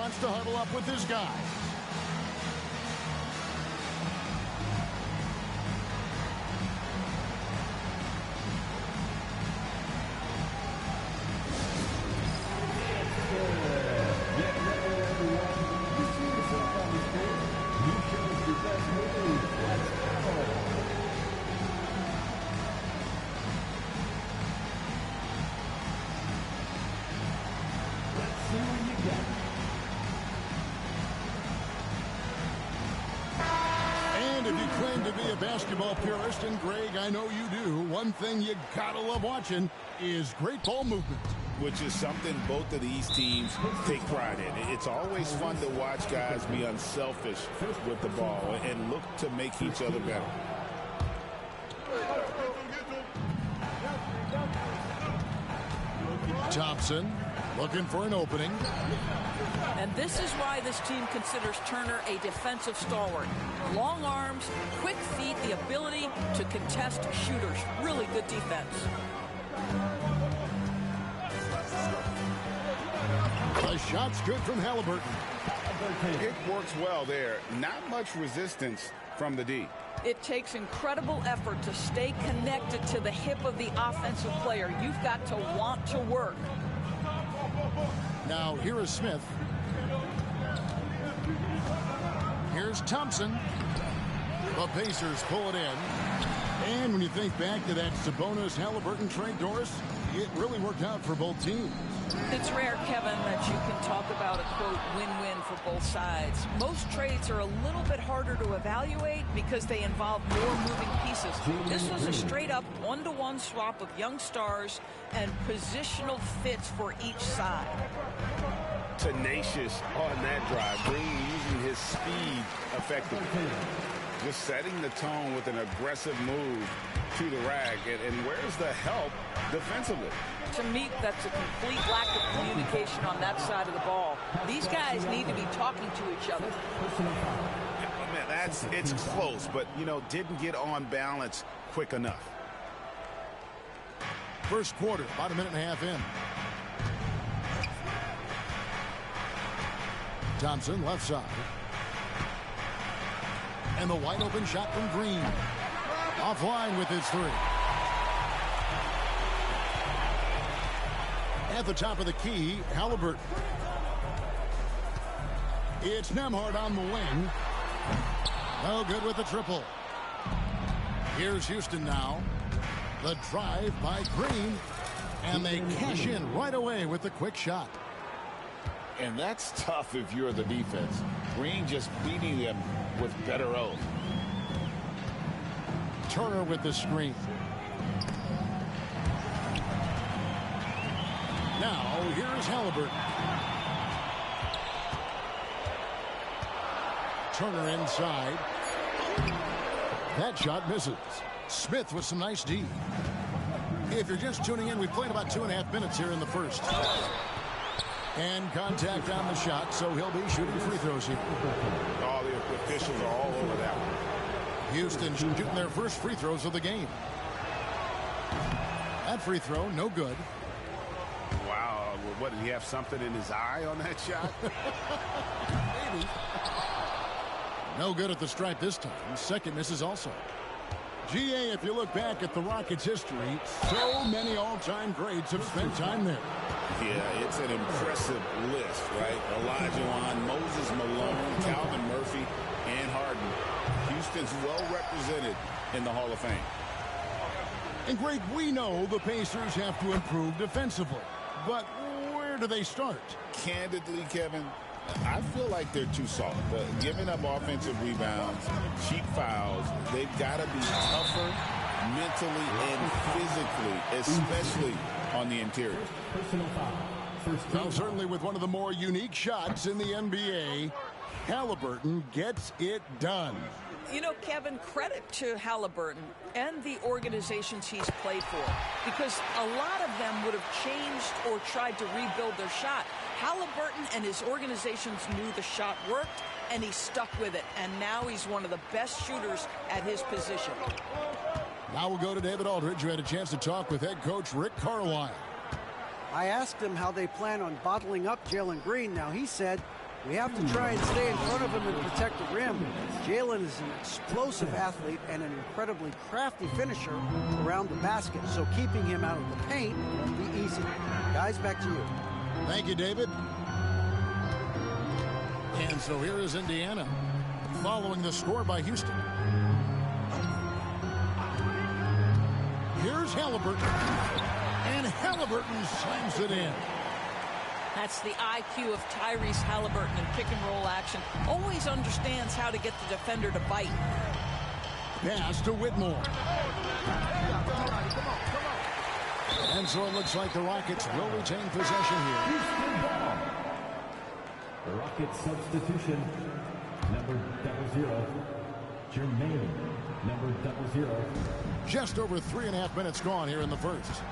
wants to huddle up with his guy. And if you claim to be a basketball purist, and Greg, I know you do, one thing you gotta love watching is great ball movement. Which is something both of these teams take pride in. It's always fun to watch guys be unselfish with the ball and look to make each other better. Thompson looking for an opening. And this is why this team considers Turner a defensive stalwart. Long arms, quick feet, the ability to contest shooters. Really good defense. The shot's good from Halliburton. It works well there. Not much resistance from the D. It takes incredible effort to stay connected to the hip of the offensive player. You've got to want to work. Now here is Smith. Here's Thompson. The Pacers pull it in. And when you think back to that Sabonis-Halliburton trade, Doris, it really worked out for both teams. It's rare, Kevin, that you can talk about a, quote, win-win for both sides. Most trades are a little bit harder to evaluate because they involve more moving pieces. This was a straight-up one-to-one swap of young stars and positional fits for each side. Tenacious on that drive, Green using his speed effectively. Just setting the tone with an aggressive move to the rack. And where's the help defensively? To me, that's a complete lack of communication on that side of the ball. These guys need to be talking to each other. Man, it's close, but, you know, didn't get on balance quick enough. First quarter, about a minute and a half in. Thompson, left side. And the wide open shot from Green. Offline with his three. At the top of the key, Halliburton. It's Nembhard on the wing. No good with the triple. Here's Houston now. The drive by Green. And they cash in right away with the quick shot. And that's tough if you're the defense. Green just beating them with better oath. Turner with the screen. Now, here's Halliburton. Turner inside. That shot misses. Smith with some nice D. If you're just tuning in, we played about 2.5 minutes here in the first. And contact on the shot, so he'll be shooting free throws here. All the officials are all over that one. Houston shooting their first free throws of the game. That free throw, no good. Wow, what, did he have something in his eye on that shot? Maybe. No good at the stripe this time. Second misses also. GA, if you look back at the Rockets' history, so many all-time greats have spent time there. Yeah, it's an impressive list, right? Olajuwon, Moses Malone, Calvin Murphy, and Harden. Houston's well represented in the Hall of Fame. And Greg, we know the Pacers have to improve defensively, but where do they start? Candidly, Kevin, I feel like they're too soft. Giving up offensive rebounds, cheap fouls, they've got to be tougher mentally and physically, especially on the interior. Well, certainly with one of the more unique shots in the NBA, Halliburton gets it done. You know, Kevin, credit to Halliburton and the organizations he's played for, because a lot of them would have changed or tried to rebuild their shot. Halliburton and his organizations knew the shot worked, and he stuck with it. And now he's one of the best shooters at his position. Now we'll go to David Aldridge, who had a chance to talk with head coach Rick Carlisle. I asked him how they plan on bottling up Jalen Green. Now, he said We have to try and stay in front of him and protect the rim. Jalen is an explosive athlete and an incredibly crafty finisher around the basket, so keeping him out of the paint won't be easy. Guys, back to you. Thank you, David. And so here is Indiana, following the score by Houston. Here's Halliburton, and Halliburton slams it in. That's the IQ of Tyrese Halliburton in pick-and-roll action. Always understands how to get the defender to bite. Pass to Whitmore. And so it looks like the Rockets will retain possession here. The Rockets substitution, number 00, Jermaine, number 00. Just over 3.5 minutes gone here in the first.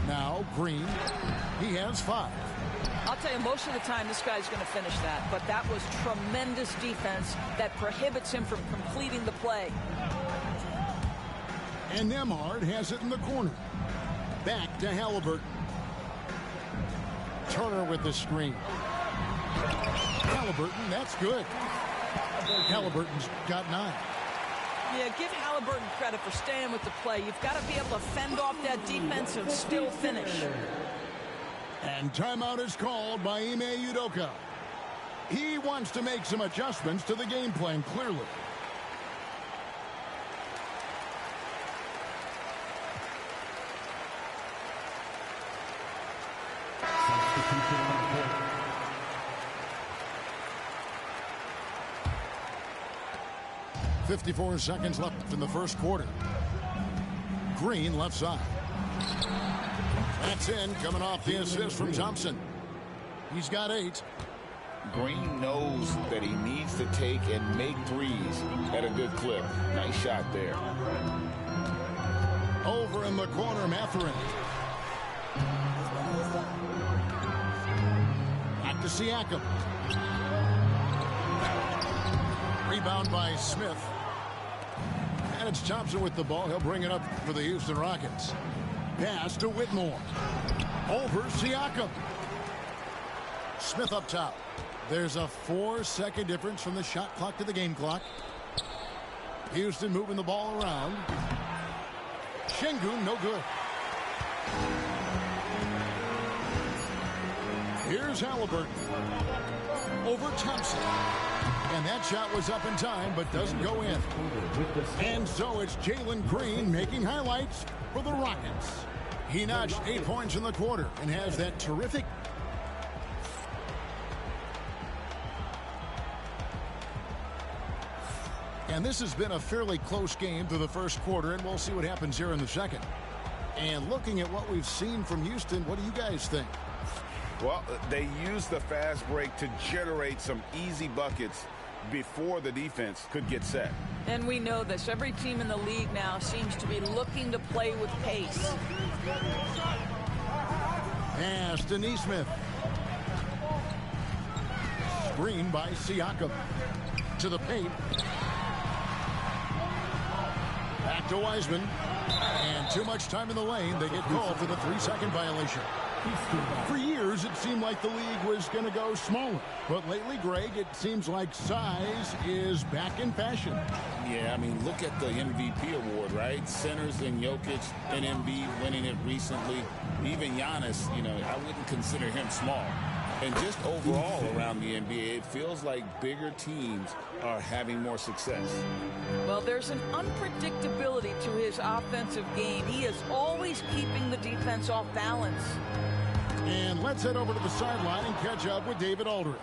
Now Green, he has 5. I'll tell you, most of the time this guy's going to finish that, but that was tremendous defense that prohibits him from completing the play. And Nembhard has it in the corner. Back to Halliburton. Turner with the screen. Halliburton, that's good. Halliburton's got 9. Yeah, give Halliburton credit for staying with the play. You've got to be able to fend off that defense and still finish. And timeout is called by Ime Udoka. He wants to make some adjustments to the game plan, clearly. Substitution on the court. 54 seconds left in the first quarter. Green left side. That's in, coming off the assist from Thompson. He's got 8. Green knows that he needs to take and make threes at a good clip. Nice shot there. Over in the corner, Mathurin. Back to Siakam. Rebound by Smith. And it's Thompson with the ball. He'll bring it up for the Houston Rockets. Pass to Whitmore. Over Siakam. Smith up top. There's a 4-second difference from the shot clock to the game clock. Houston moving the ball around. Şengün, no good. Here's Halliburton. Over Thompson. And that shot was up in time, but doesn't go in. And so it's Jalen Green making highlights for the Rockets. He notched 8 points in the quarter and has that terrific. And this has been a fairly close game through the first quarter, and we'll see what happens here in the second. And looking at what we've seen from Houston, what do you guys think? Well, they used the fast break to generate some easy buckets before the defense could get set. And we know this. Every team in the league now seems to be looking to play with pace. Pass to Nesmith. Screen by Siakam. To the paint. Back to Wiseman. And too much time in the lane. They get called for the 3-second violation. For years, it seemed like the league was going to go smaller. But lately, Greg, it seems like size is back in fashion. Yeah, I mean, look at the MVP award, right? Centers and Jokic and Embiid winning it recently. Even Giannis, I wouldn't consider him small. And just overall around the NBA, it feels like bigger teams are having more success. Well, there's an unpredictability to his offensive game. He is always keeping the defense off balance. And let's head over to the sideline and catch up with David Aldridge.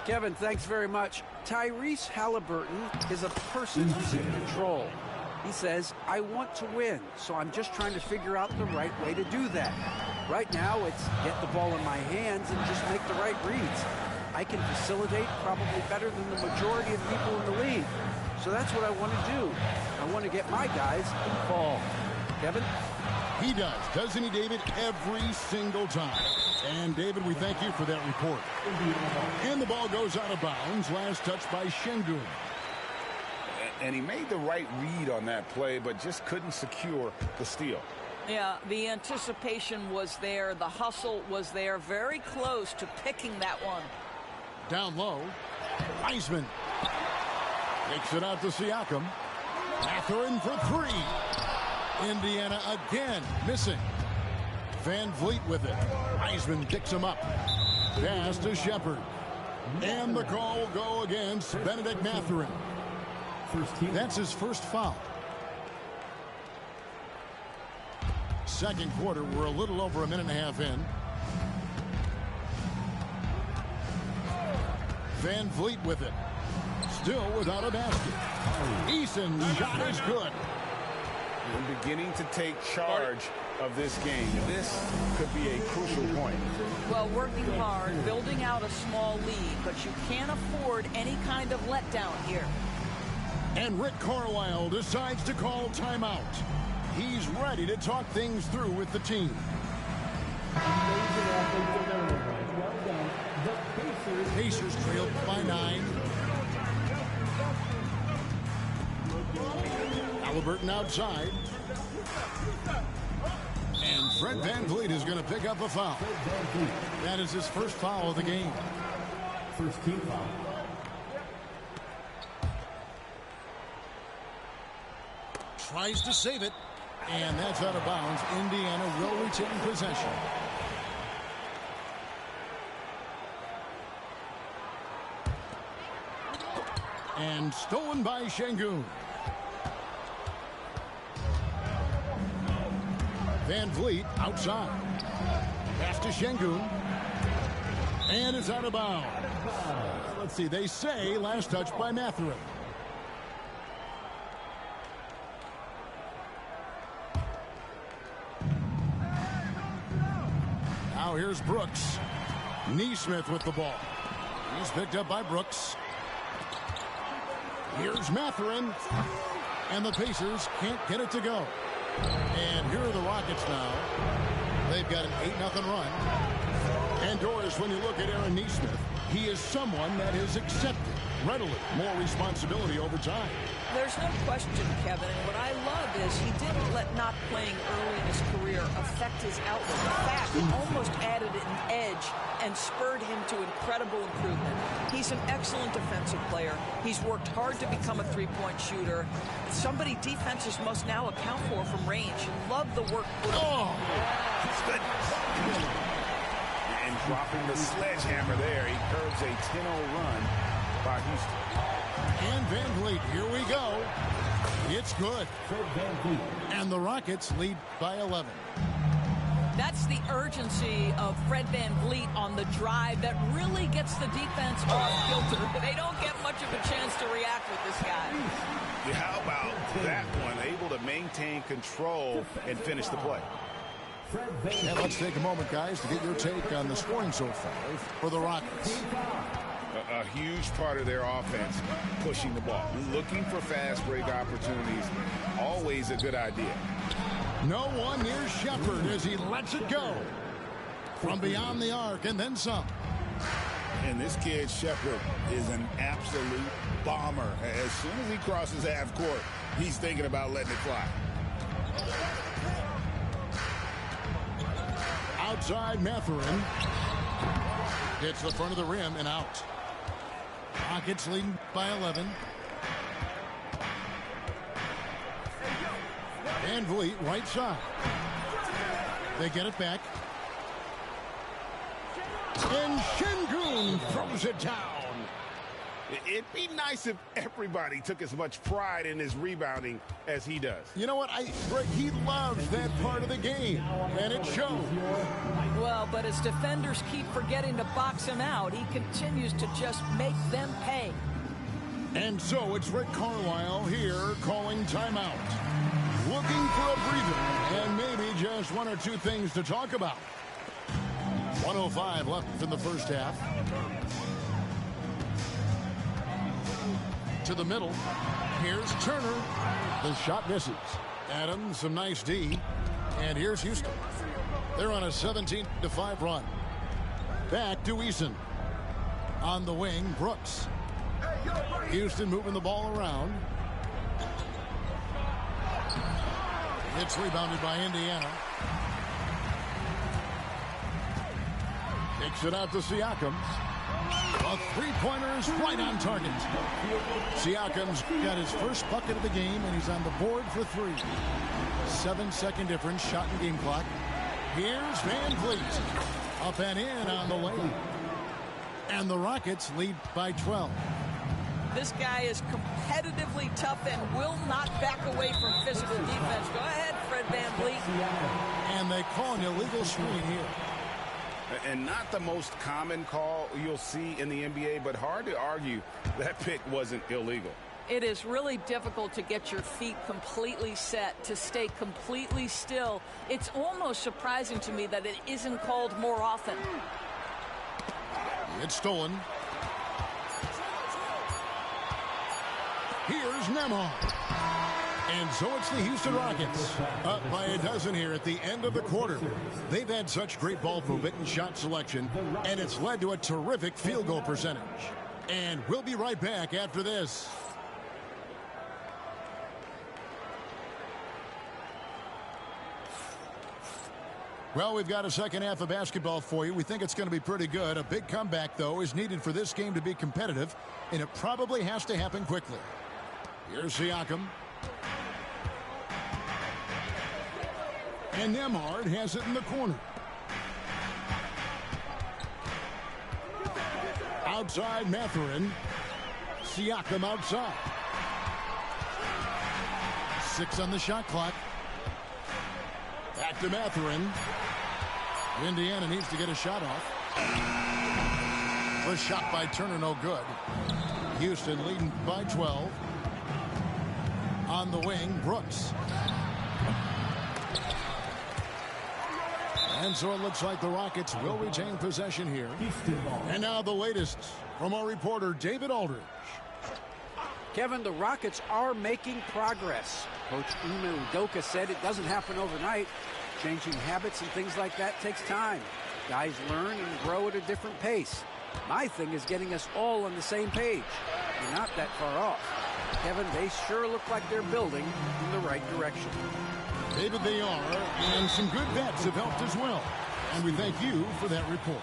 Kevin, thanks very much. Tyrese Halliburton is a person who's in control. He says, I want to win, so I'm just trying to figure out the right way to do that. Right now, it's get the ball in my hands and just make the right reads. I can facilitate probably better than the majority of people in the league. So that's what I want to do. I want to get my guys involved. Kevin? He does, doesn't he, David? Every single time. And, David, we thank you for that report. And the ball goes out of bounds. Last touch by Şengün. And he made the right read on that play, but just couldn't secure the steal. Yeah, the anticipation was there. The hustle was there. Very close to picking that one. Down low. Eisman takes it out to Siakam. Mathurin for three. Indiana again missing. Van Vliet with it. Eisman picks him up. Pass to Shepard. And the call will go against Benedict Mathurin. That's his first foul. Second quarter, we're a little over a minute and a half in. Van Vliet with it. Still without a basket. Eason's shot is good. And beginning to take charge of this game. This could be a crucial point. Well, working hard, building out a small lead, but you can't afford any kind of letdown here. And Rick Carlisle decides to call timeout. He's ready to talk things through with the team. Pacers trailed by 9. Halliburton outside. And Fred Van Vliet is going to pick up a foul. That is his first foul of the game. First team foul. Tries to save it. And that's out of bounds. Indiana will retain possession. And stolen by Şengün. Van Vliet outside. Pass to Şengün. And it's out of bounds. Let's see. They say last touch by Mathurin. Now here's Brooks. Neesmith with the ball. He's picked up by Brooks. Here's Mathurin. And the Pacers can't get it to go. And here are the Rockets now. They've got an 8-0 run. And Doris, when you look at Aaron Neesmith, he is someone that has accepted readily more responsibility over time. There's no question, Kevin. And what I love is he didn't let not playing early in his career affect his outlook. In fact, it almost added an edge and spurred him to incredible improvement. He's an excellent defensive player. He's worked hard to become a three-point shooter. Somebody defenses must now account for from range. Love the work. Oh, goodness. And dropping the sledgehammer there, he curbs a 10-0 run by Houston. And Van Vliet, here we go. It's good. And the Rockets lead by 11. That's the urgency of Fred Van Vliet on the drive that really gets the defense off kilter. They don't get much of a chance to react with this guy. Yeah, how about that one? Able to maintain control and finish the play. And let's take a moment, guys, to get your take on the scoring so far for the Rockets. A huge part of their offense, pushing the ball. Looking for fast break opportunities, always a good idea. No one near Shepard as he lets it go. From beyond the arc and then some. And this kid, Shepard, is an absolute bomber. As soon as he crosses half court, he's thinking about letting it fly. Outside Mathurin. Hits the front of the rim and out. Rockets leading by 11. Van Vliet, right side. They get it back. And Şengün throws it down. It'd be nice if everybody took as much pride in his rebounding as he does. You know what? Greg, he loves that part of the game, and it shows. Well, but as defenders keep forgetting to box him out, he continues to just make them pay. And so it's Rick Carlisle here calling timeout. Looking for a breather and maybe just one or two things to talk about. 1:05 left in the first half. To the middle. Here's Turner. The shot misses. Adams, some nice D. And here's Houston. They're on a 17-5 run. Back to Eason. On the wing, Brooks. Houston moving the ball around. It's rebounded by Indiana. Kicks it out to Siakam. A three-pointer is right on target. Siakam's got his first bucket of the game, and he's on the board for 3. 7-second difference, shot and game clock. Here's Van Vliet. Up and in on the lane. And the Rockets lead by 12. This guy is competitively tough and will not back away from physical defense. Go ahead, Fred Van Vliet. And they call an illegal screen here. And not the most common call you'll see in the NBA, but hard to argue that pick wasn't illegal. It is really difficult to get your feet completely set, to stay completely still. It's almost surprising to me that it isn't called more often. It's stolen. Here's Nembhard. And so it's the Houston Rockets up by a dozen here at the end of the quarter. They've had such great ball movement and shot selection, and it's led to a terrific field goal percentage. And we'll be right back after this. Well, we've got a second half of basketball for you. We think it's going to be pretty good. A big comeback, though, is needed for this game to be competitive, and it probably has to happen quickly. Here's Siakam. And Nembhard has it in the corner. Outside Mathurin. Siakam outside. 6 on the shot clock. Back to Mathurin. Indiana needs to get a shot off. First shot by Turner, no good. Houston leading by 12. On the wing, Brooks. And so it looks like the Rockets will retain possession here. And now the latest from our reporter, David Aldridge. Kevin, the Rockets are making progress. Coach Ime Udoka said it doesn't happen overnight. Changing habits and things like that takes time. Guys learn and grow at a different pace. My thing is getting us all on the same page. We're not that far off. Kevin, they sure look like they're building in the right direction. David, they are, and some good vets have helped as well. And we thank you for that report.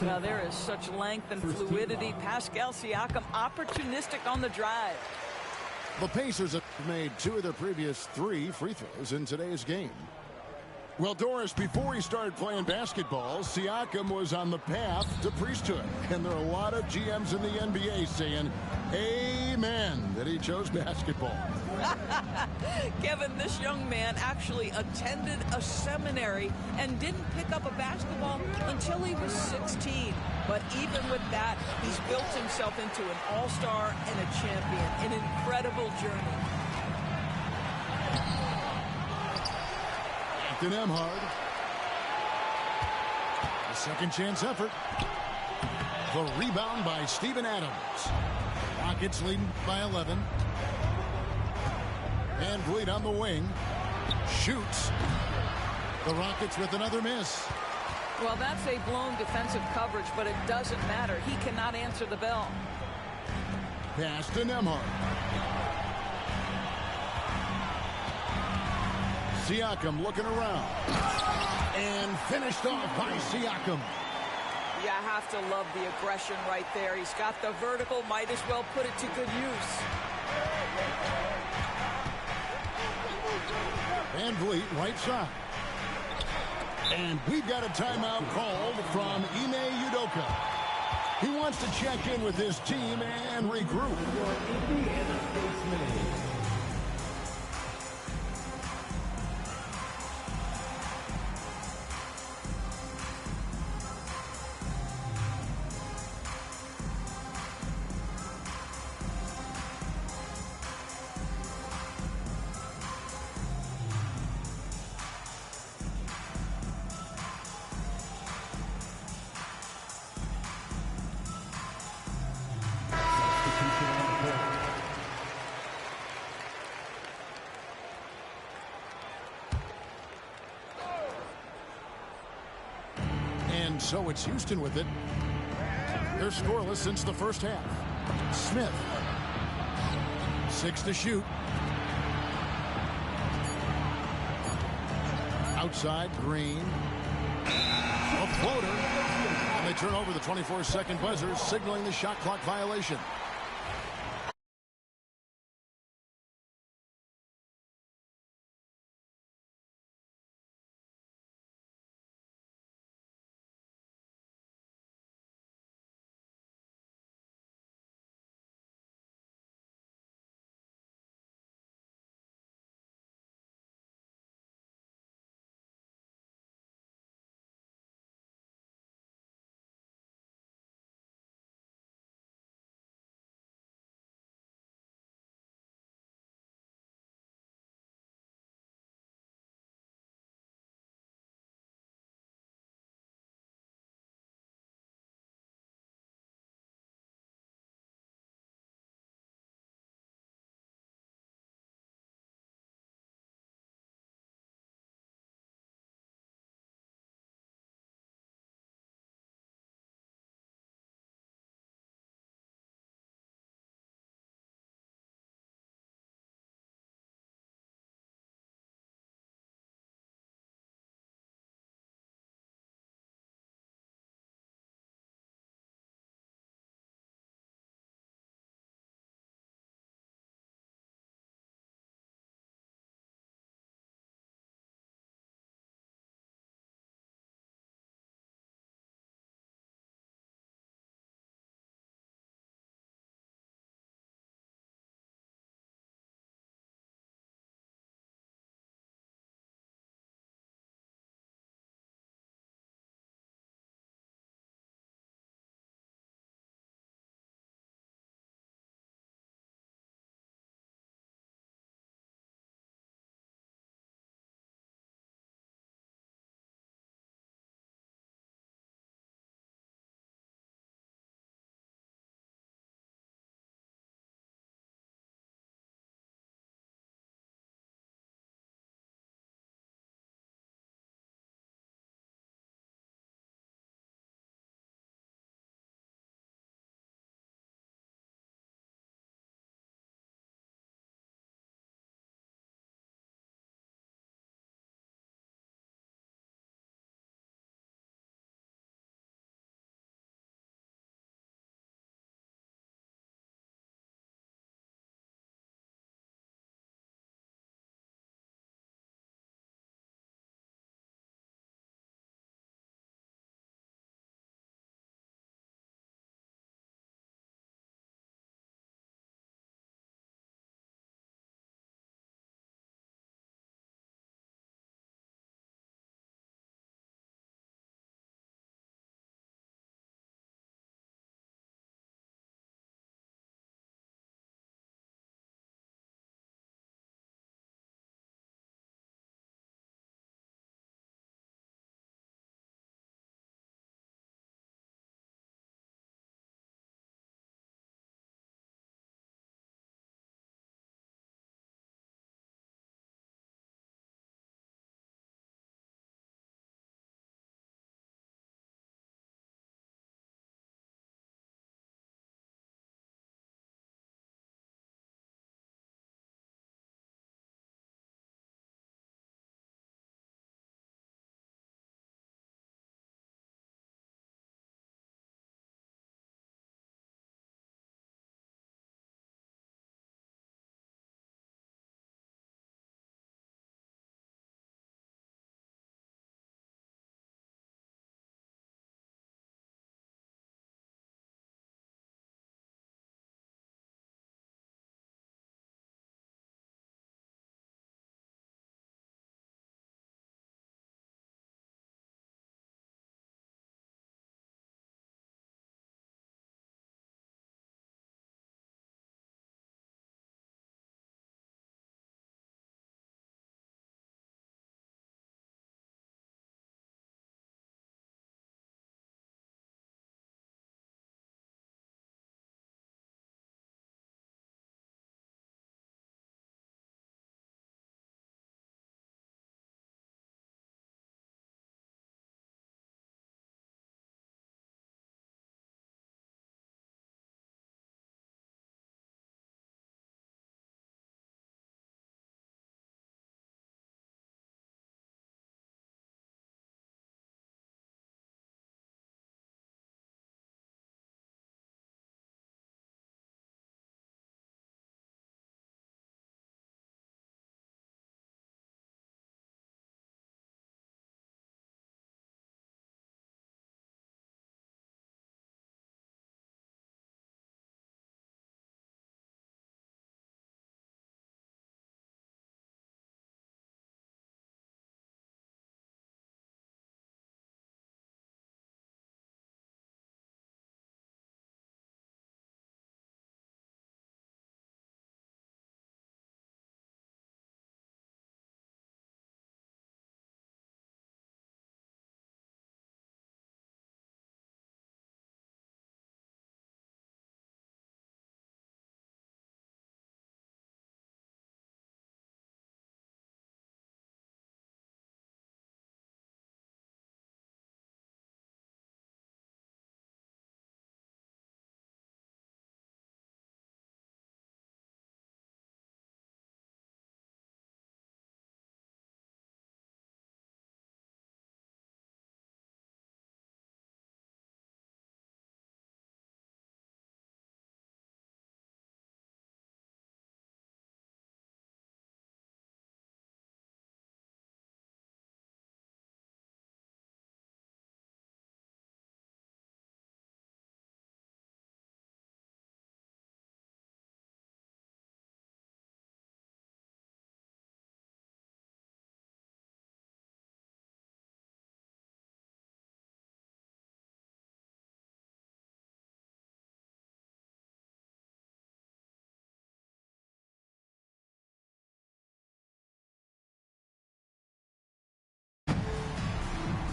Now there is such length and fluidity. Pascal Siakam opportunistic on the drive. The Pacers have made 2 of their previous 3 free throws in today's game. Well, Doris, before he started playing basketball, Siakam was on the path to priesthood. And there are a lot of GMs in the NBA saying, amen, that he chose basketball. Kevin, this young man actually attended a seminary and didn't pick up a basketball until he was 16. But even with that, he's built himself into an all-star and a champion. An incredible journey. To Nembhard. A second chance effort. The rebound by Steven Adams. Rockets leading by 11. Van Vliet on the wing. Shoots. The Rockets with another miss. Well, that's a blown defensive coverage, but it doesn't matter. He cannot answer the bell. Pass to Nembhard. Siakam looking around. And finished off by Siakam. You have to love the aggression right there. He's got the vertical, might as well put it to good use. Van Vliet, right side. And we've got a timeout called from Ime Udoka. He wants to check in with his team and regroup. And so it's Houston with it. They're scoreless since the first half. Smith. 6 to shoot. Outside, Green. A floater. And they turn over the 24-second buzzer, signaling the shot clock violation.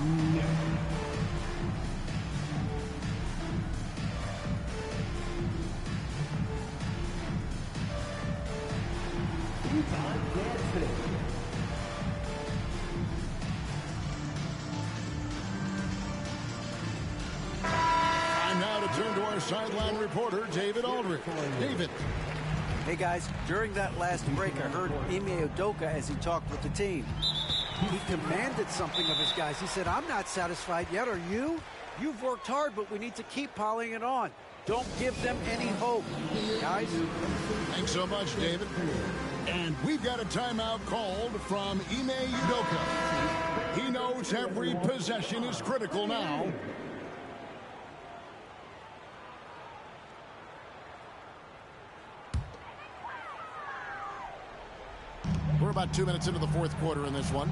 No. Time now to turn to our sideline reporter, David Aldridge. David. Hey, guys, during that last break, I heard Ime Udoka as he talked with the team. He commanded something of his guys. He said, I'm not satisfied yet, are you? You've worked hard, but we need to keep piling it on. Don't give them any hope. Guys? Thanks so much, David. And we've got a timeout called from Ime Udoka. He knows every possession is critical now. We're about 2 minutes into the fourth quarter in this one.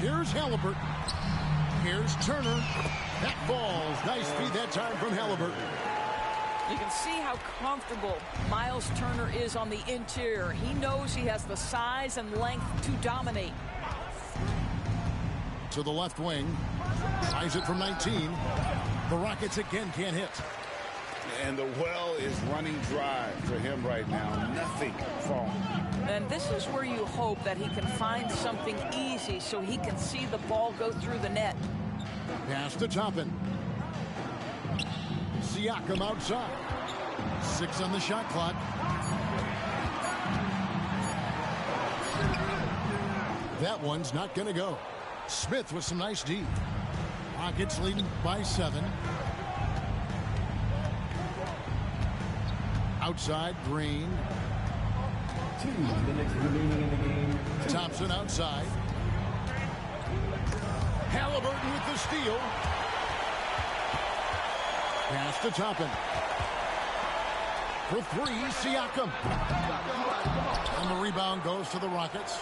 Here's Halliburton. Here's Turner. That falls. Nice feed that time from Halliburton. You can see how comfortable Miles Turner is on the interior. He knows he has the size and length to dominate. To the left wing. Eyes it from 19. The Rockets again can't hit. And the well is running dry for him right now. Nothing falling. And this is where you hope that he can find something easy so he can see the ball go through the net. Pass to Toppin. Siakam outside. 6 on the shot clock. That one's not going to go. Smith with some nice D. Rockets leading by 7. Outside, Green. 2 minutes remaining in the game. Thompson outside. Halliburton with the steal. Pass to Toppin. For 3, Siakam. And the rebound goes to the Rockets.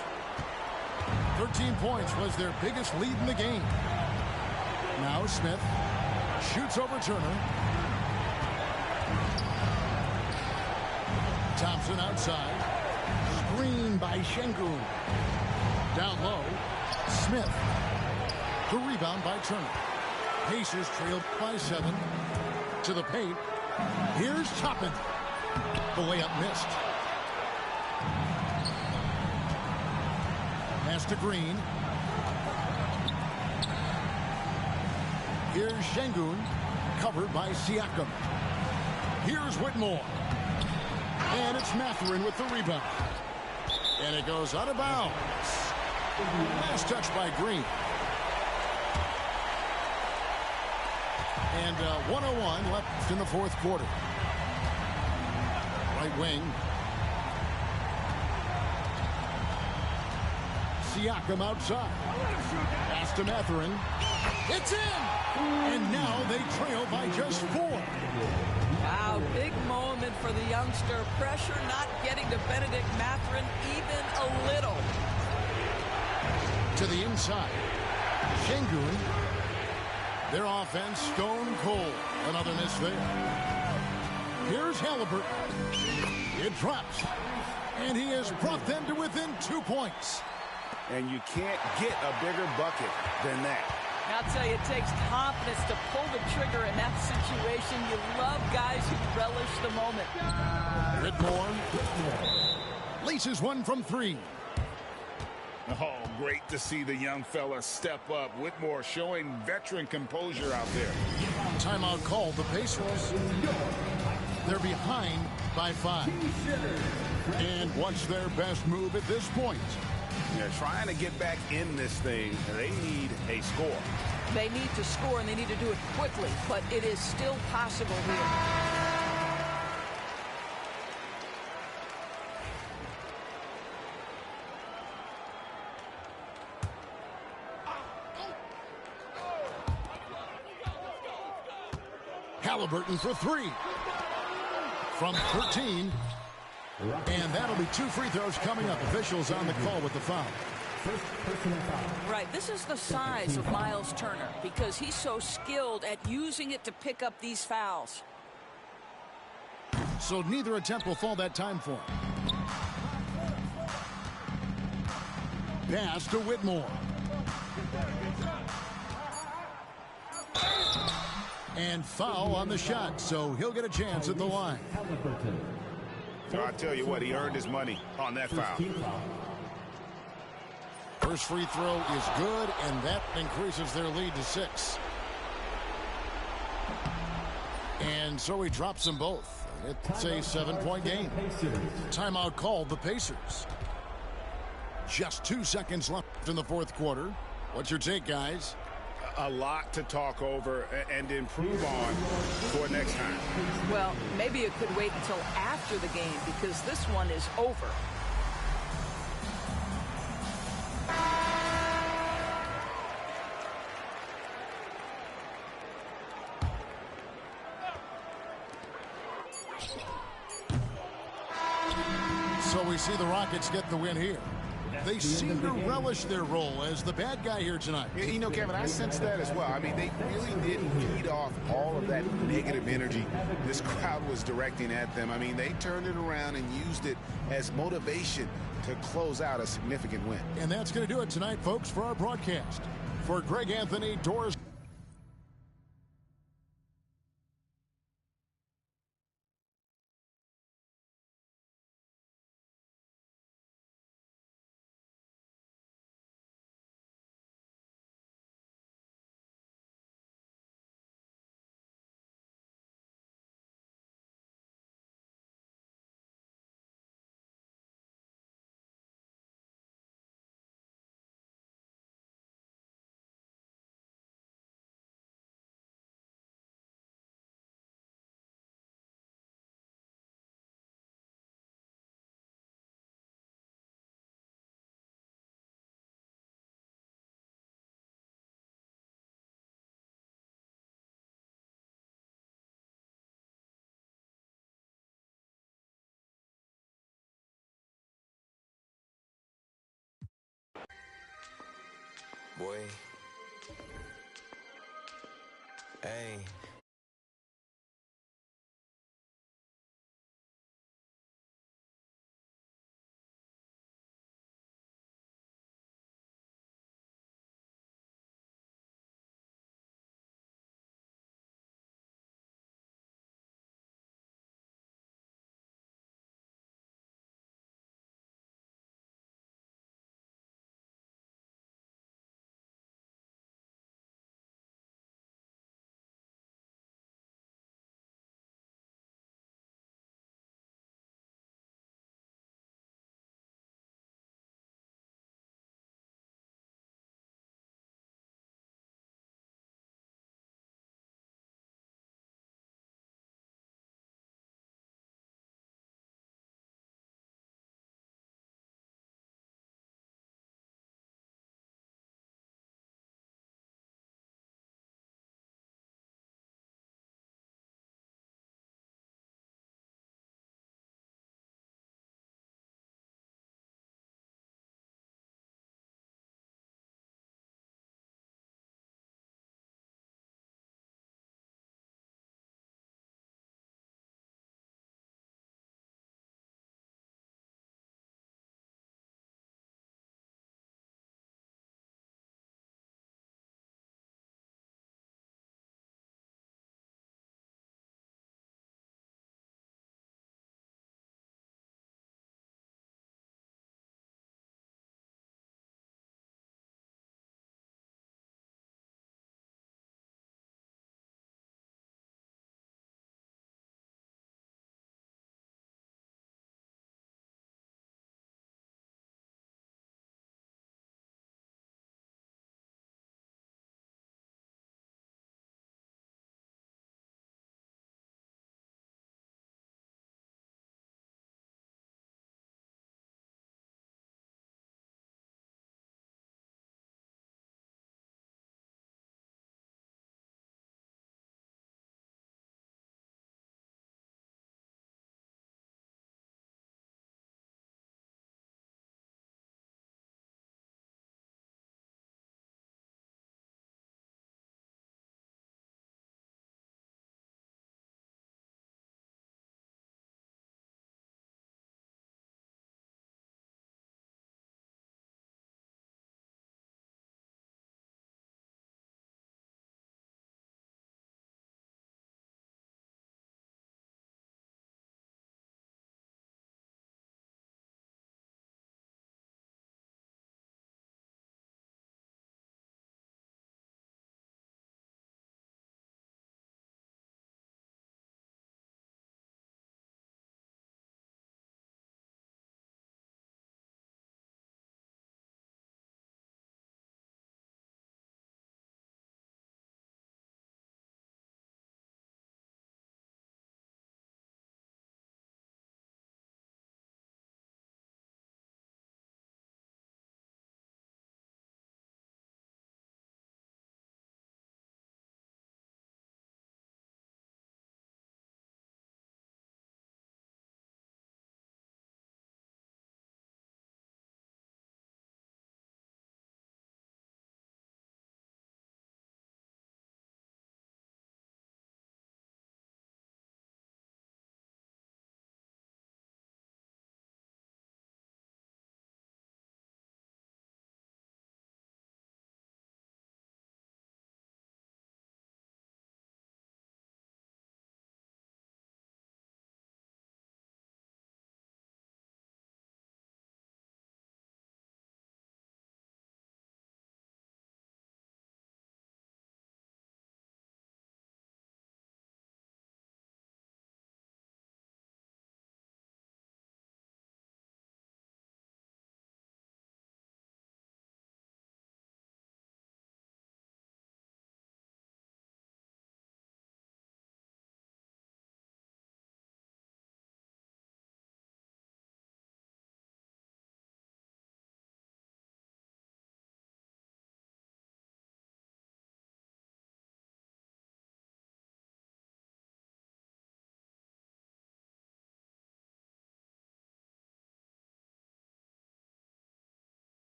13 points was their biggest lead in the game. Now Smith shoots over Turner. Thompson outside. Screen by Şengün. Down low. Smith. The rebound by Turner. Pacers trailed by 7. To the paint. Here's Toppin. The layup missed. Pass to Green. Here's Şengün. Covered by Siakam. Here's Whitmore. And it's Mathurin with the rebound. And it goes out of bounds. Last touch by Green. And 1:01 left in the fourth quarter. Right wing. Siakam outside. Pass to Mathurin. It's in! And now they trail by just 4. Wow, big moment for the youngster. Pressure not getting to Benedict Mathurin even a little. To the inside. Şengün. Their offense stone cold. Another miss there. Here's Halliburton. It drops. And he has brought them to within 2 points. And you can't get a bigger bucket than that. I'll tell you, it takes confidence to pull the trigger in that situation. You love guys who relish the moment. Whitmore laces one from 3. Oh, great to see the young fella step up. Whitmore showing veteran composure out there. Timeout called the Pacers. They're behind by 5. And what's their best move at this point? They're trying to get back in this thing. They need a score. They need to score, and they need to do it quickly, but it is still possible here. Halliburton for 3. From 13. And that'll be 2 free throws coming up. Officials on the call with the foul. First personal foul. Right, this is the size of Miles Turner because he's so skilled at using it to pick up these fouls. So neither attempt will fall that time for him. pass to Whitmore. And foul on the shot, so he'll get a chance at the line. I tell you what, he earned his money on that foul. First free throw is good, and that increases their lead to 6. And so he drops them both. It's a 7-point game. Timeout called the Pacers. Just 2 seconds left in the fourth quarter. What's your take, guys? A lot to talk over and improve on for next time. Well, maybe it could wait until after the game because this one is over. So we see the Rockets get the win here. They seem to relish their role as the bad guy here tonight. You know, Kevin, I sense that as well. I mean, they really did feed off all of that negative energy this crowd was directing at them. I mean, they turned it around and used it as motivation to close out a significant win. And that's going to do it tonight, folks, for our broadcast. For Greg Anthony, Doris Boy, hey.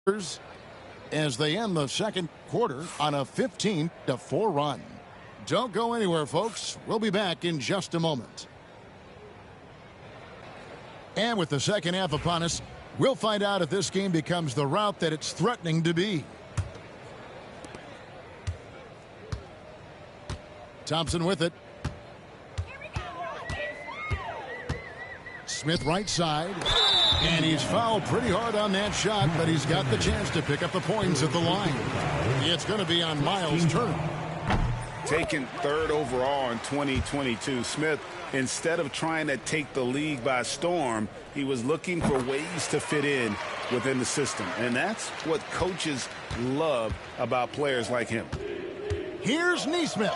as they end the second quarter on a 15-4 run. Don't go anywhere, folks. We'll be back in just a moment. And with the second half upon us, we'll find out if this game becomes the route that it's threatening to be. Thompson with it. Smith right side. And he's fouled pretty hard on that shot, but he's got the chance to pick up the points at the line. It's going to be on Miles' turn. Taken third overall in 2022, Smith, instead of trying to take the league by storm, he was looking for ways to fit in within the system. And that's what coaches love about players like him. Here's Nesmith.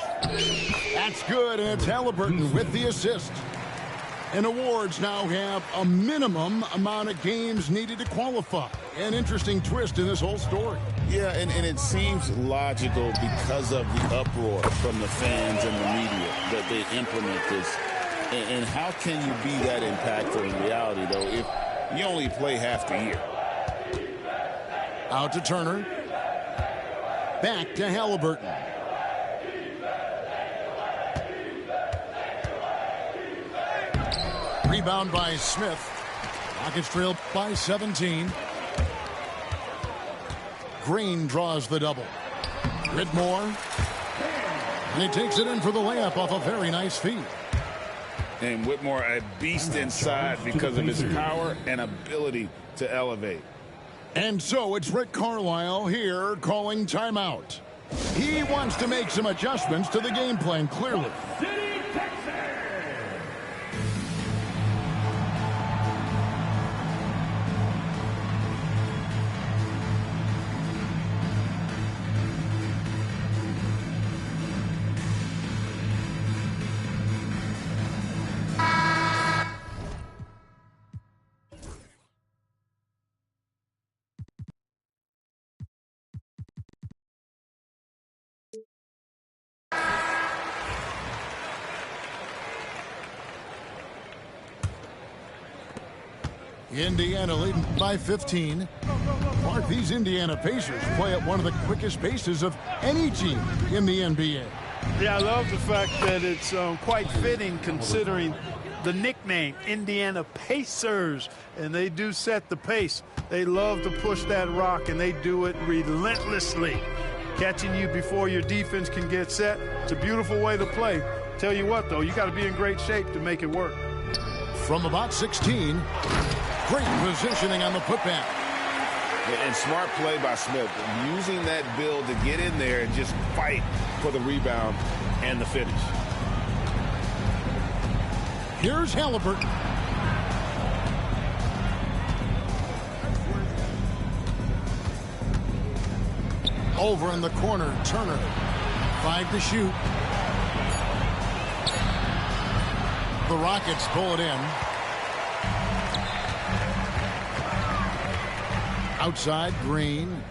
That's good, and it's Halliburton with the assist. And awards now have a minimum amount of games needed to qualify. An interesting twist in this whole story. Yeah, and it seems logical because of the uproar from the fans and the media that they implement this. And how can you be that impactful in reality, though, if you only play half the year? Out to Turner. Back to Halliburton. Rebound by Smith. Rockets trail by 17. Green draws the double. Whitmore. And he takes it in for the layup off a very nice feed. And Whitmore, a beast inside because of his power and ability to elevate. And so it's Rick Carlisle here calling timeout. He wants to make some adjustments to the game plan, clearly. Indiana leading by 15. Mark, these Indiana Pacers play at one of the quickest paces of any team in the NBA. Yeah, I love the fact that it's quite fitting considering the nickname, Indiana Pacers, and they do set the pace. They love to push that rock, and they do it relentlessly, catching you before your defense can get set. It's a beautiful way to play. Tell you what, though, you got to be in great shape to make it work. From about 16, great positioning on the putback. And smart play by Smith, using that build to get in there and just fight for the rebound and the finish. Here's Halliburton. Over in the corner, Turner. 5 to shoot. The Rockets pull it in. Outside, Green.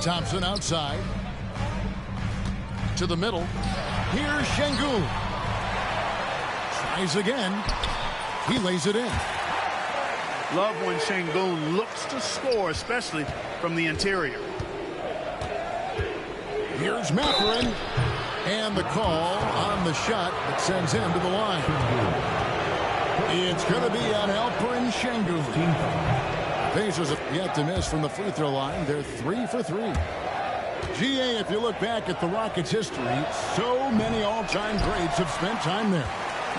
Thompson outside. To the middle. Here's Şengün. Tries again. He lays it in. Love when Şengün looks to score, especially from the interior. Here's Mathurin. And the call on the shot that sends him to the line. It's going to be on Alperen Şengün. Pacers have yet to miss from the free throw line. They're 3 for 3. GA, if you look back at the Rockets' history, so many all-time greats have spent time there.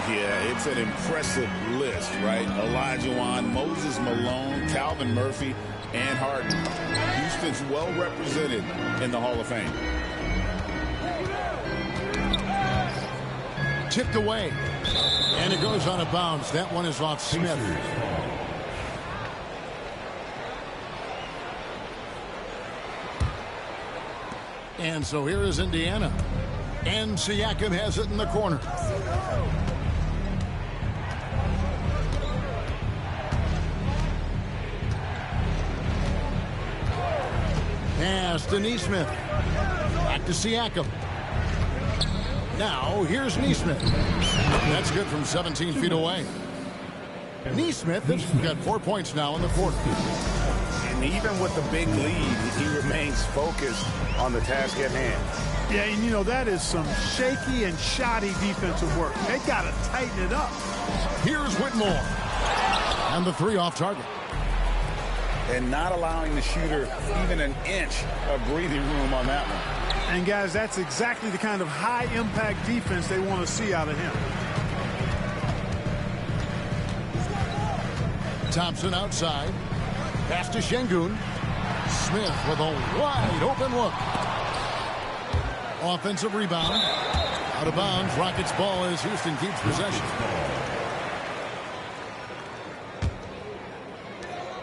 Yeah, it's an impressive list, right? Olajuwon, Moses Malone, Calvin Murphy, and Harden. Houston's well represented in the Hall of Fame. Tipped away. And it goes on a bounce. That one is off Smith. And so here is Indiana. And Siakam has it in the corner. Pass to Nesmith. Back to Siakam. Now, here's Nesmith. That's good from 17 feet away. Neesmith has got 4 points now in the quarter. And even with the big lead, he remains focused on the task at hand. Yeah, and you know, that is some shaky and shoddy defensive work. They got to tighten it up. Here's Whitmore. And the 3 off target. And not allowing the shooter even an inch of breathing room on that one. And, guys, that's exactly the kind of high-impact defense they want to see out of him. Thompson outside. Pass to Şengün. Smith with a wide-open look. Offensive rebound. Out of bounds. Rockets ball as Houston keeps possession.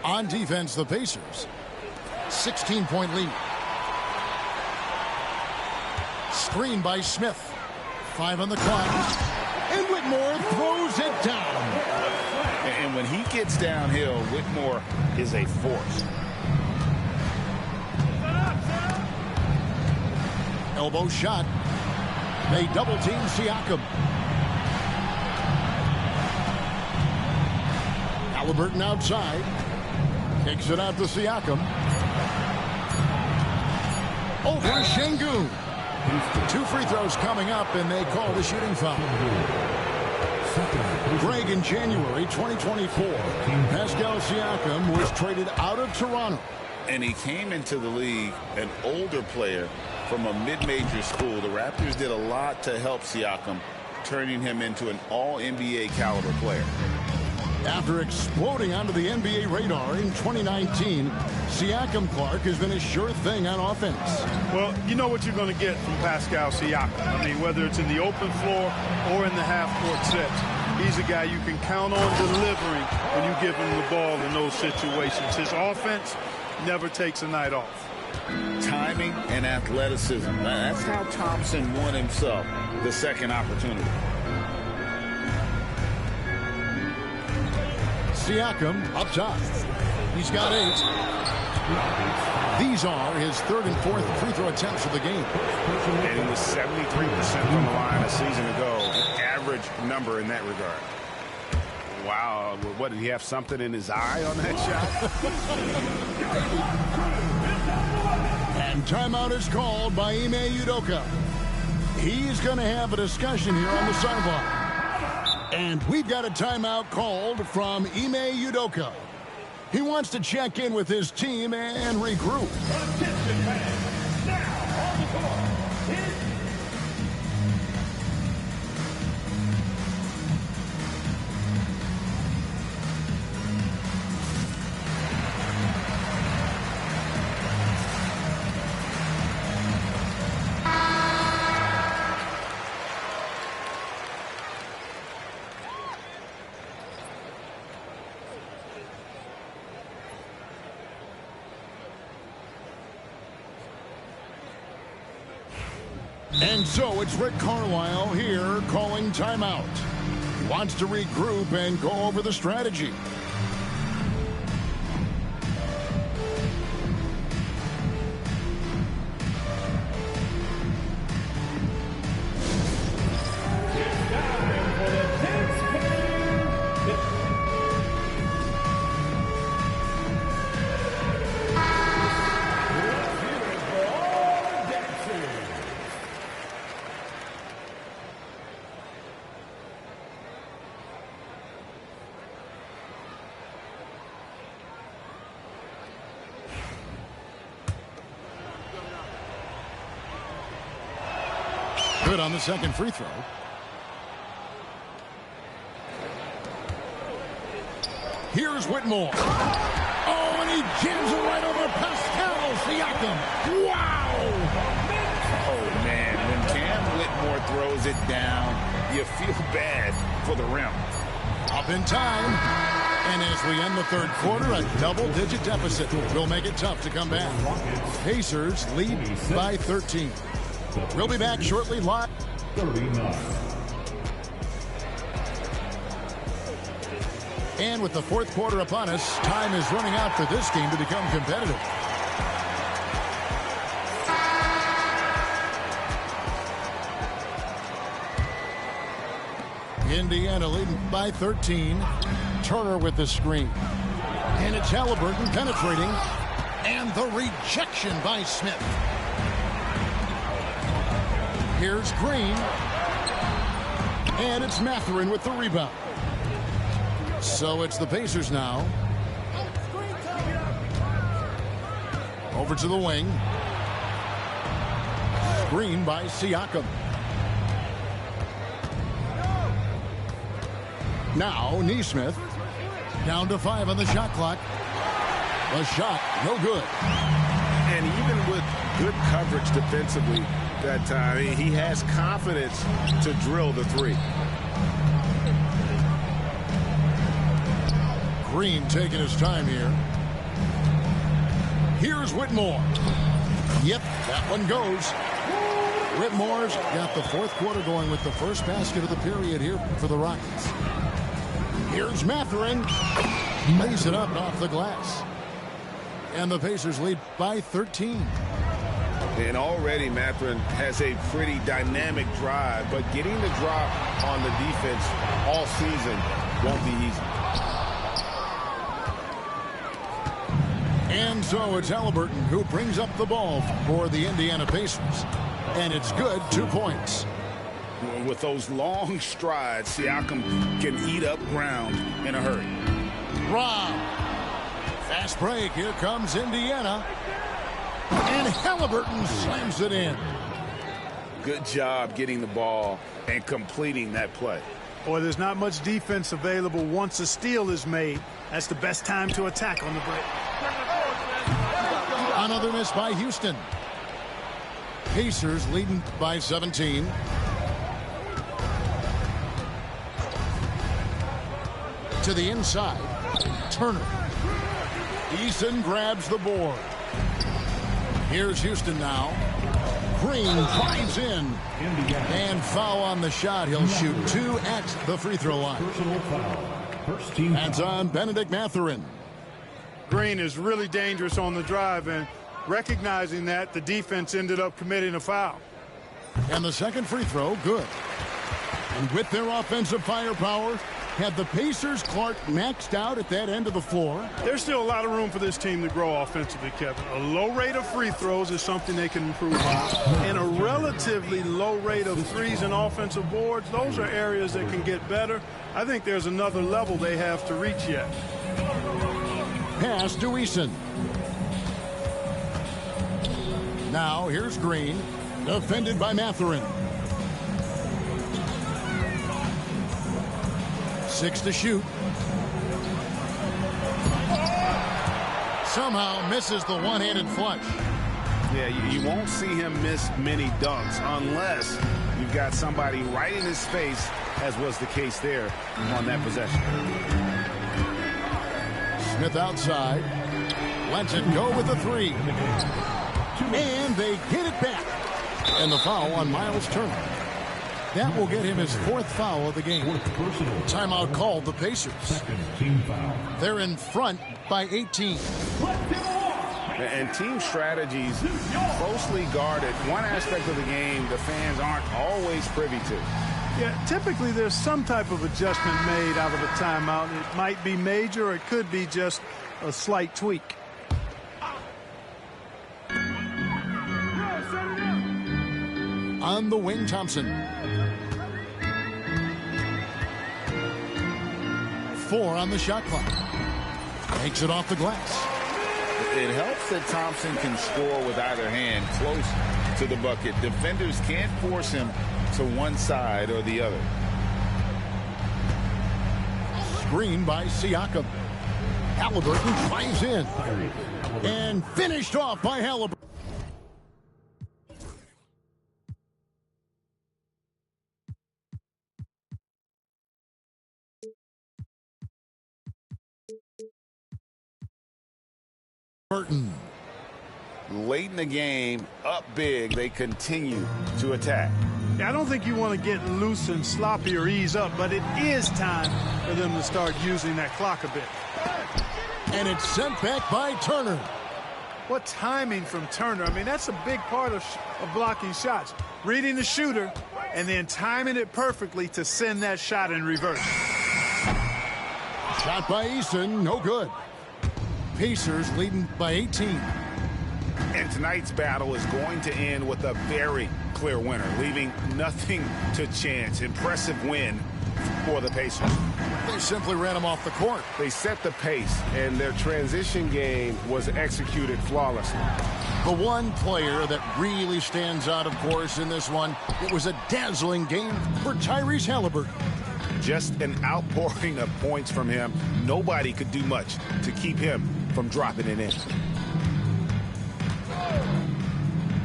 On defense, the Pacers. 16-point lead. Screen by Smith. 5 on the clock. And Whitmore throws it down. And when he gets downhill, Whitmore is a force. Elbow shot. They double team Siakam. Halliburton outside. Kicks it out to Siakam. Over Şengün. 2 free throws coming up, and they call the shooting foul. Greg, in January 2024, Pascal Siakam was traded out of Toronto. And he came into the league an older player from a mid-major school. The Raptors did a lot to help Siakam, turning him into an all-NBA caliber player. After exploding onto the NBA radar in 2019, Siakam Clark has been a sure thing on offense. Well, you know what you're going to get from Pascal Siakam. I mean, whether it's in the open floor or in the half-court sets, he's a guy you can count on delivering when you give him the ball in those situations. His offense never takes a night off. Timing and athleticism. That's how Thompson won himself the second opportunity. Siakam up top. He's got 8. These are his 3rd and 4th free throw attempts of the game. And he was 73% from the line a season ago. Average number in that regard. Wow. What, did he have something in his eye on that shot? And timeout is called by Ime Udoka. He's going to have a discussion here on the sideline. And we've got a timeout called from Ime Udoka. He wants to check in with his team and regroup. Attention fans, now on the court, And so it's Rick Carlisle here calling timeout. He wants to regroup and go over the strategy. Good on the second free throw. Here's Whitmore. Oh, and he jams it right over Pascal Siakam. Wow! Oh, man. When Cam Whitmore throws it down, you feel bad for the rim. Up in time. And as we end the third quarter, a double-digit deficit will make it tough to come back. Pacers lead by 13. We'll be back shortly live. 39. And with the fourth quarter upon us, time is running out for this game to become competitive. Indiana leading by 13. Turner with the screen. And it's Halliburton penetrating. And the rejection by Smith. Here's Green. And it's Mathurin with the rebound. So it's the Pacers now. Over to the wing. Screen by Siakam. Now Nesmith. Down to 5 on the shot clock. The shot, no good. And even with good coverage defensively that time, he has confidence to drill the three. Green taking his time here. Here's Whitmore. Yep, that one goes. Whitmore's got the fourth quarter going with the first basket of the period here for the Rockets. Here's Mathurin. Lays it up off the glass. And the Pacers lead by 13. And already Mathurin has a pretty dynamic drive, but getting the drop on the defense all season won't be easy. And so it's Halliburton who brings up the ball for the Indiana Pacers. And it's good, 2 points. With those long strides, Siakam can eat up ground in a hurry. Rob. Fast break. Here comes Indiana. And Halliburton slams it in. Good job getting the ball and completing that play. Boy, there's not much defense available once a steal is made. That's the best time to attack on the break. Another miss by Houston. Pacers leading by 17. To the inside. Turner. Eason grabs the board. Here's Houston now. Green drives in. And foul on the shot. He'll shoot 2 at the free throw line. Hands on Benedict Mathurin. Green is really dangerous on the drive, and recognizing that, the defense ended up committing a foul. And the second free throw, good. And with their offensive firepower, have the Pacers Clark maxed out at that end of the floor? There's still a lot of room for this team to grow offensively, Kevin. A low rate of free throws is something they can improve on. And a relatively low rate of threes and offensive boards, those are areas that can get better. I think there's another level they have to reach yet. Pass to Eason. Now here's Green, defended by Mathurin. 6 to shoot. Somehow misses the one-handed flush. Yeah, you won't see him miss many dunks unless you've got somebody right in his face, as was the case there on that possession. Smith outside. Lets it go with the 3. And they get it back. And the foul on Miles Turner. That will get him his 4th foul of the game. Timeout called the Pacers. They're in front by 18. And team strategies closely guarded. One aspect of the game the fans aren't always privy to. Yeah, typically there's some type of adjustment made out of a timeout. It might be major, or it could be just a slight tweak. On the wing, Thompson. 4 on the shot clock. Takes it off the glass. It helps that Thompson can score with either hand close to the bucket. Defenders can't force him to one side or the other. Screen by Siakam. Halliburton drives in. And finished off by Halliburton. Late in the game, up big, they continue to attack. I don't think you want to get loose and sloppy or ease up, but it is time for them to start using that clock a bit. And it's sent back by Turner. What timing from Turner. I mean, that's a big part of blocking shots. Reading the shooter and then timing it perfectly to send that shot in reverse. Shot by Easton, no good. Pacers leading by 18. And tonight's battle is going to end with a very clear winner, leaving nothing to chance. Impressive win for the Pacers. They simply ran him off the court. They set the pace, and their transition game was executed flawlessly. The one player that really stands out, of course, in this one, it was a dazzling game for Tyrese Halliburton. Just an outpouring of points from him. Nobody could do much to keep him from dropping it in.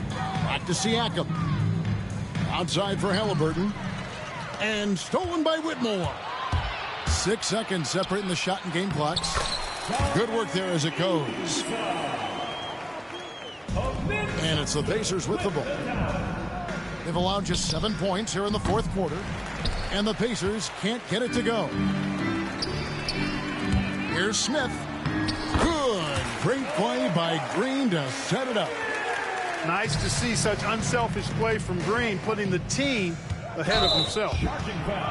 Back to Siakam. Outside for Halliburton. And stolen by Whitmore. 6 seconds separating the shot and game clocks. Good work there as it goes. And it's the Pacers with the ball. They've allowed just 7 points here in the fourth quarter. And the Pacers can't get it to go. Here's Smith. Good. Great play by Green to set it up. Nice to see such unselfish play from Green, putting the team ahead of himself.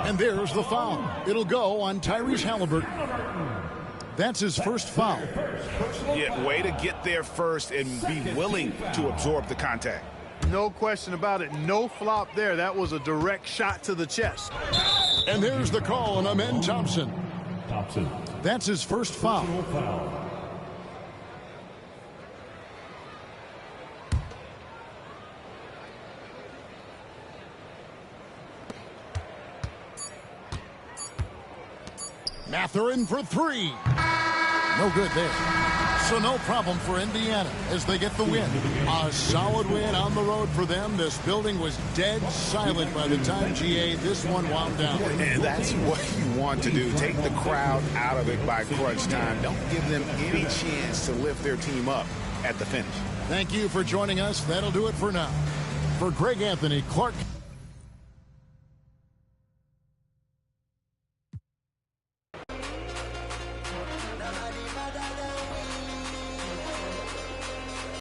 And there's the foul. It'll go on Tyrese Halliburton. That's his first foul. Yeah, way to get there first and be willing to absorb the contact. No question about it. No flop there. That was a direct shot to the chest. And there's the call on Amen Thompson. That's his first foul. Mathurin for 3. No good there. So no problem for Indiana as they get the win. A solid win on the road for them. This building was dead silent by the time, GA, this one wound down. And that's what you want to do. Take the crowd out of it by crunch time. Don't give them any chance to lift their team up at the finish. Thank you for joining us. That'll do it for now. For Greg Anthony, Clark